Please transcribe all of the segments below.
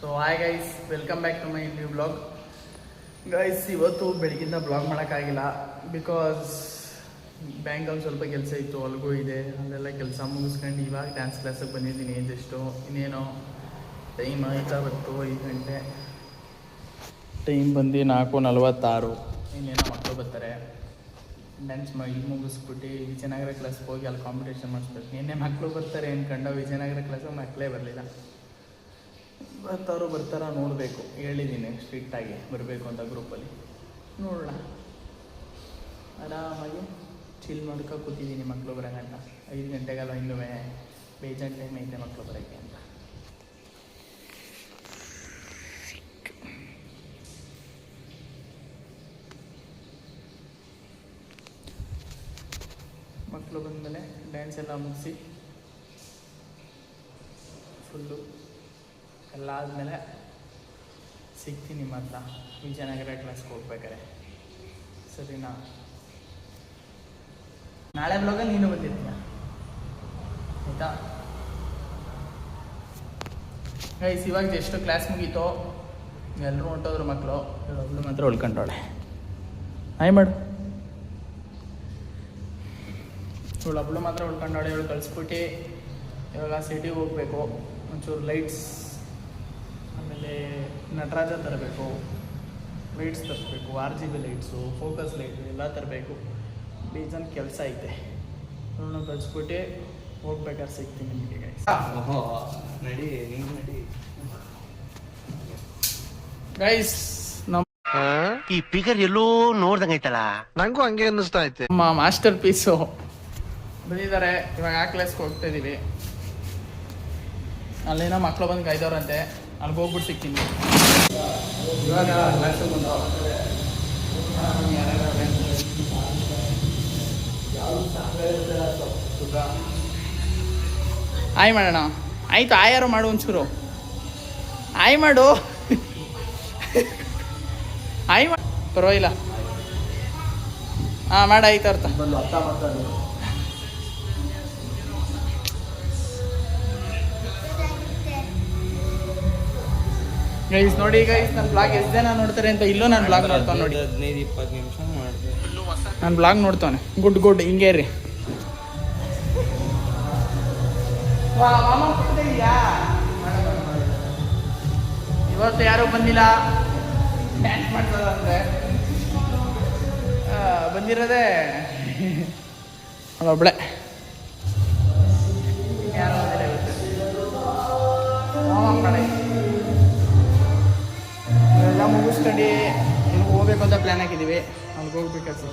So hi guys, welcome back to my new blog. Guys, ಇವತ್ತು ಬೆಳಗಿಂದ blog ಮಾಡೋಕ್ಕಾಗಿಲ್ಲ. Because ಬ್ಯಾಂಕಲ್ಲಿ ಸ್ವಲ್ಪ ಕೆಲಸ ಇತ್ತು, ಅಲ್ಗೂ ಇದೆ. ಅಲ್ಲೆಲ್ಲ ಕೆಲಸ ಮುಗಿಸ್ಕೊಂಡು ಇವಾಗ ಡ್ಯಾನ್ಸ್ ಕ್ಲಾಸಿಗೆ ಬಂದಿದ್ದೀನಿ. ಜಸ್ಟು ಇನ್ನೇನೋ ಟೈಮ್ ಆಯ್ತಾ ಬಂತು, 5 ಗಂಟೆ ಟೈಮ್ ಬಂದು 4:46. ಇನ್ನೇನೋ ಮಕ್ಕಳು ಬರ್ತಾರೆ. ಡ್ಯಾನ್ಸ್ ಮಾಡಿ ಮುಗಿಸ್ಬಿಟ್ಟು ವಿಜಯನಗರ ಕ್ಲಾಸ್ಗೆ ಹೋಗಿ ಅಲ್ಲಿ ಕಾಂಪಿಟೇಷನ್ ಮಾಡಿಸ್ಬೇಕು. ನಿನ್ನೆ ಮಕ್ಕಳು ಬರ್ತಾರೆ ಅಂದ್ಕೊಂಡು ವಿಜಯನಗರ ಕ್ಲಾಸಿಗೆ ಮಕ್ಕಳೇ ಬರಲಿಲ್ಲ. ಬರ್ತಾರೋ ನೋಡಬೇಕು. ಹೇಳಿದ್ದೀನಿ ಸ್ಟ್ರಿಕ್ಟಾಗಿ ಬರಬೇಕು ಅಂತ ಗ್ರೂಪಲ್ಲಿ. ನೋಡೋಣ, ಆರಾಮಾಗಿ ಚಿಲ್ ಮಾಡ್ಕೊ ಕೂತಿದ್ದೀನಿ ಮಕ್ಕಳು ಬರೋಂಗಂಟ. 5 ಗಂಟೆಗಲ್ಲ, ಇನ್ನೂ ಬೇಜಾನ್ ಟೈಮ್ ಐತೆ ಮಕ್ಕಳು ಬರೋಕ್ಕೆ ಅಂತ. ಮಕ್ಕಳು ಬಂದಮೇಲೆ ಡ್ಯಾನ್ಸ್ ಎಲ್ಲ ಮುಗಿಸಿ ಫುಲ್ಲು ಎಲ್ಲ ಆದಮೇಲೆ ಸಿಗ್ತೀನಿ ಮಾತ್ರ ವಿಜಯನಗರ ಕ್ಲಾಸ್ಗೆ ಹೋಗ್ಬೇಕಾರೆ. ಸರಿನಾ? ನಾಳೆ ಬ್ಲಾಗಲ್ಲಿ ನೀನು ಬಂದಿರ್ತೀಯ, ಆಯಿತಾ ಗೈಸ್? ಇವಾಗ ಎಷ್ಟು ಕ್ಲಾಸ್ ಮುಗೀತೋ ಎಲ್ಲರೂ ಹೊಂಟೋದ್ರು ಮಕ್ಕಳು. ಒಬ್ಬಳು ಮಾತ್ರ ಉಳ್ಕೊಂಡವಳೆ. ಹಾಯ್ ಮಾಡು. ಒಬ್ಬಳು ಮಾತ್ರ ಉಳ್ಕೊಂಡವಳೆ. ಇವಳು ಕಳಿಸ್ಬಿಟ್ಟು ಇವಾಗ ಸಿಟಿಗೆ ಹೋಗಬೇಕು. ಒಂಚೂರು ಲೈಟ್ಸ್, ಆಮೇಲೆ ನಟರಾಜ ತರಬೇಕು, ಲೈಟ್ಸ್ ತರಿಸ್ಬೇಕು, RGB ಲೈಟ್ಸು, ಫೋಕಸ್ ಲೈಟು ಎಲ್ಲ ತರಬೇಕು. ಬೇಜಾನ್ ಕೆಲಸ ಐತೆ. ಅವಳನ್ನ ಕಳಿಸ್ಬಿಟ್ಟು ಹೋಗ್ಬೇಕಾದ್ರೆ ಸಿಗ್ತೀನಿ ನಿಮಗೆ ಗೈಸ್. ನಡಿ ಗೈಸ್, ಈ ಪಿಗರ್ ಎಲ್ಲೋ ನೋಡ್ದಂಗೈತಲ್ಲ, ನಂಗೂ ಹಂಗೆ ಅನ್ನಿಸ್ತಾ ಐತೆ. ನಮ್ಮ ಮಾಸ್ಟರ್ ಪೀಸು ಬಂದಿದ್ದಾರೆ. ಇವಾಗ ಆ ಕ್ಲಾಸ್ಗೆ ಹೋಗ್ತಾ ಇದ್ದೀವಿ. ಅಲ್ಲೇನೋ ಮಕ್ಕಳು ಬಂದು ಕಾಯ್ದವ್ರಂತೆ, ಅಲ್ಲಿಗೆ ಹೋಗ್ಬಿಟ್ಟು ಸಿಗ್ತೀನಿ. ಇವಾಗ ಕ್ಲಾಸಿಗೆ ಬಂದು ಆಯ್ ಮಾಡೋಣ. ಆಯಿತು, ಆಯಾರು ಮಾಡು ಒಂಚೂರು. ಆಯ್ ಮಾಡು, ಆಯ್ ಮಾಡು, ಪರವಾಗಿಲ್ಲ. ಹಾಂ ಮಾಡಾಯ್ತು. ಅರ್ಥ ಗೈಸ್ ನೋಡಿ, ಗೈಸ್ ನನ್ನ ಬ್ಲಾಗ್ ಎಷ್ಟು ಜನ ನೋಡ್ತಾರೆ ಅಂತ. ಇಲ್ಲೂ ನಾನು ಬ್ಲಾಗ್ ನೋಡ್ತಾನೆ ನೋಡಿ. 15-20 ನಿಮಿಷ ಮಾಡಿದೆ. ನಾನು ಬ್ಲಾಗ್ ನೋಡ್ತಾನೆ. ಗುಡ್ ಹಿಂಗೆ ರೀ. ಇವತ್ತು ಯಾರೂ ಬಂದಿಲ್ಲ, ಡ್ಯಾನ್ಸ್ ಮಾಡ್ತಾರಂತೆ. ಬಂದಿರೋದೇ ಅವಳೊಬ್ಳೆ. ಯಾರು ಬಂದಿಲ್ಲ ಎಲ್ಲ ಮುಗಿಸ್ಕೊಂಡು ಇಲ್ಲಿಗೆ ಹೋಗ್ಬೇಕು ಅಂತ ಪ್ಲ್ಯಾನ್ ಹಾಕಿದ್ದೀವಿ. ಅಲ್ಲಿಗೆ ಹೋಗ್ಬೇಕಾಗ್ತದೆ.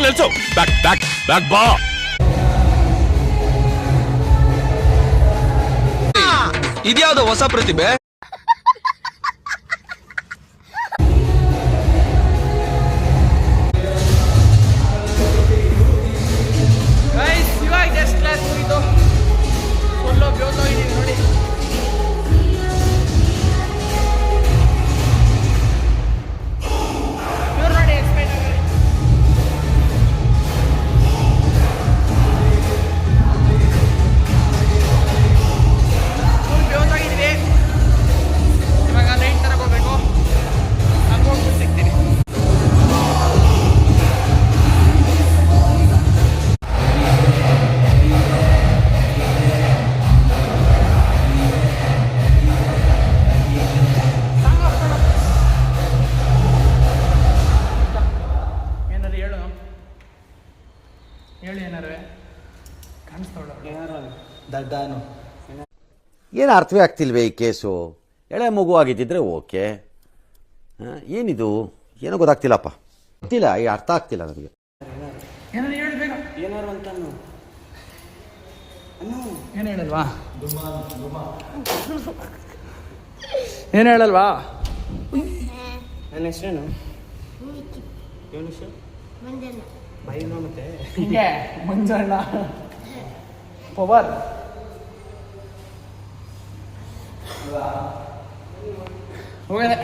ನಿಲ್ಸು ಬ್ಯಾಕ್ ಬಾ. ಇದ್ಯಾವ್ದೋ ಹೊಸ ಪ್ರತಿಭೆ. ಇವಾಗ ಜಸ್ಟ್ ಕ್ಲಾಸ್ ಮುಗಿತು. ಫುಲ್ಲು ಬ್ಯೋತೋಗಿದ್ದೀವಿ ನೋಡಿ. ಇವ್ರು ನೋಡಿ ಎಕ್ಸ್ಪೈಟ್ ಆಗಿ ಫುಲ್ ಬ್ಯೋತೋಗಿದ್ದೀವಿ. ಇವಾಗ ಲೈಟ್ ತರಕ್ಕೆ ಹೋಗ್ಬೇಕು. ಹಂಗೆ ಹೋಗ್ಬಿಟ್ಟು ಸಿಗ್ತೀನಿ. ಹೇಳಿ ಏನಾರು ಕಾಣಿಸ್ತಾವಳ ದಡ್ಡಾನು. ಏನು ಅರ್ಥವೇ ಆಗ್ತಿಲ್ವೇ ಈ ಕೇಸು? ಎಳೆ ಮಗು ಆಗಿದ್ದಿದ್ರೆ ಓಕೆ, ಏನಿದು ಏನೋ ಗೊತ್ತಾಗ್ತಿಲ್ಲಪ್ಪ, ಗೊತ್ತಿಲ್ಲ, ಈ ಅರ್ಥ ಆಗ್ತಿಲ್ಲ ನನಗೆ. ಏನಾರು ಹೇಳ್ಬೇಕು. ಏನಾರು ಅಂತ ಏನು ಹೇಳಲ್ವಾ? ಏನು ಹೇಳಲ್ವಾ? ನನ್ನ ಹೆಸರೇನು? ಇವನ ಹೆಸರು ಬೈನ ಮತ್ತೆ ಹಿಂಗೆ ಮಂಜಣ್ಣ ಪವರ್. ಹೋಗದೆ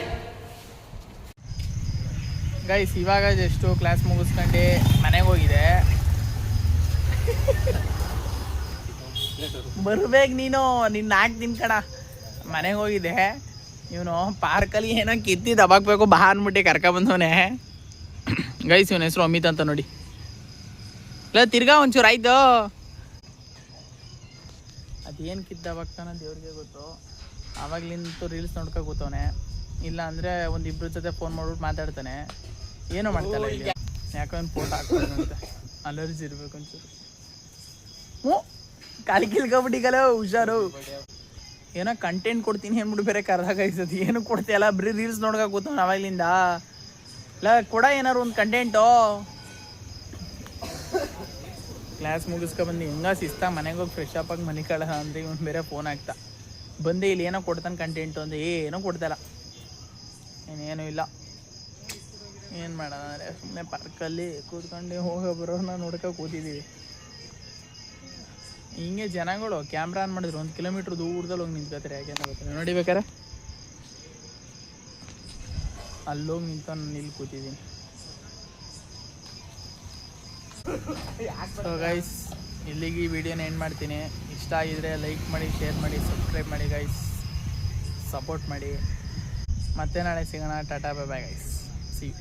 ಗೈಸ್, ಇವಾಗ ಜಸ್ಟು ಕ್ಲಾಸ್ ಮುಗಿಸ್ಕೊಂಡು ಮನೆಗೆ ಹೋಗಿದೆ. ಬರ್ಬೇಕು ನೀನು, ನಿನ್ನ ಹಾಕ್ತೀನಿ ಕಣ. ಮನೆಗೆ ಹೋಗಿದೆ. ಇವನು ಪಾರ್ಕಲ್ಲಿ ಏನೋ ಕಿತ್ತಿ ದಬಾಕ್ಬೇಕು ಬಾ ಅಂದ್ಬಿಟ್ಟು ಕರ್ಕೊಬಂದವನೆ. ಗೈಸ್ ಇವನ ಹೆಸರು ಅಮಿತ್ ಅಂತ ನೋಡಿ. ಇಲ್ಲ ತಿರ್ಗಾ ಒಂಚೂರು ಆಯ್ತು. ಅದೇನು ಕಿತ್ತು ದಬಾಕ್ತಾನ ದೇವ್ರಿಗೆ ಗೊತ್ತು. ಆವಾಗ್ಲಿಂತೂ ರೀಲ್ಸ್ ನೋಡ್ಕೊ ಕೂತವನೆ. ಇಲ್ಲ ಅಂದರೆ ಒಂದಿಬ್ರು ಜೊತೆ ಫೋನ್ ಮಾಡ್ಬಿಟ್ಟು ಮಾತಾಡ್ತಾನೆ. ಏನೋ ಮಾಡ್ತಾಯಿಲ್ಲ ಇಲ್ಲಿ. ಯಾಕೋ ಒಂದು ಫೋಟೋ ಹಾಕ್ತಾನಂತೆ. ಅಲರ್ಜಿ ಇರ್ಬೇಕು ಒಂಚೂರು. ಹ್ಞೂ ಕಾಲಿ ಕಿಲ್ಕೊಬಿಟ್ಟಿಗಲ್ಲ, ಹುಷಾರು. ಏನೋ ಕಂಟೆಂಟ್ ಕೊಡ್ತೀನಿ ಅಂದ್ಬಿಟ್ಟು ಬೇರೆ ಕರ್ದಾಗ ಐಸತಿ. ಏನು ಕೊಡ್ತೀಯಲ್ಲ, ಬರೀ ರೀಲ್ಸ್ ನೋಡ್ಕೊ ಕೂತವನು ಅವಾಗ್ಲಿಂದ. ಇಲ್ಲ ಕೊಡ ಏನಾರು ಒಂದು ಕಂಟೆಂಟು. ಕ್ಲಾಸ್ ಮುಗಿಸ್ಕೊಬಂದು ಹೆಂಗ ಶಿಸ್ತಾ ಮನೆಗೆ ಹೋಗಿ ಫ್ರೆಶ್ ಅಪ್ ಆಗಿ ಮನೆ ಕಳ ಅಂದರೆ ಇವನು ಬೇರೆ ಫೋನ್ ಹಾಕ್ತಾ ಬಂದೆ. ಇಲ್ಲಿ ಏನೋ ಕೊಡ್ತಾನೆ ಕಂಟೆಂಟು ಅಂದರೆ ಏನೂ ಕೊಡ್ತಾಯಿಲ್ಲ, ಇನ್ನೇನೂ ಇಲ್ಲ. ಏನು ಮಾಡೋಣ ಅಂದರೆ ಸುಮ್ಮನೆ ಪಾರ್ಕಲ್ಲಿ ಕೂತ್ಕೊಂಡು ಹೋಗೋ ಬರೋನ ನೋಡ್ಕೊ ಕೂತಿದ್ದೀವಿ. ಹಿಂಗೆ ಜನಗಳು ಕ್ಯಾಮ್ರಾ ಆನ್ ಮಾಡಿದ್ರು 1 ಕಿಲೋಮೀಟ್ರ್ ದೂರದಲ್ಲಿ ಹೋಗಿ ನಿಂತ್ಕೋತಾರೆ. ಯಾಕೆಂತ ಗೊತ್ತಿಲ್ಲ ನೋಡಿ. ಬೇಕಾರೆ ಅಲ್ಲೋಗಿ ನಿಂತ್ಕೊಂಡು ನಾನು ಇಲ್ಲಿ ಕೂತಿದ್ದೀನಿ. ಸೊ ಗೈಸ್, ಇಲ್ಲಿಗೆ ಈ ವಿಡಿಯೋನ ಎಂಡ್ ಮಾಡ್ತೀನಿ. ಇಷ್ಟ ಆಗಿದ್ರೆ ಲೈಕ್ ಮಾಡಿ, ಶೇರ್ ಮಾಡಿ, ಸಬ್ಸ್ಕ್ರೈಬ್ ಮಾಡಿ ಗೈಸ್. ಸಪೋರ್ಟ್ ಮಾಡಿ. ಮತ್ತೆ ನಾಳೆ ಸಿಗೋಣ. Tata bye bye guys. See you.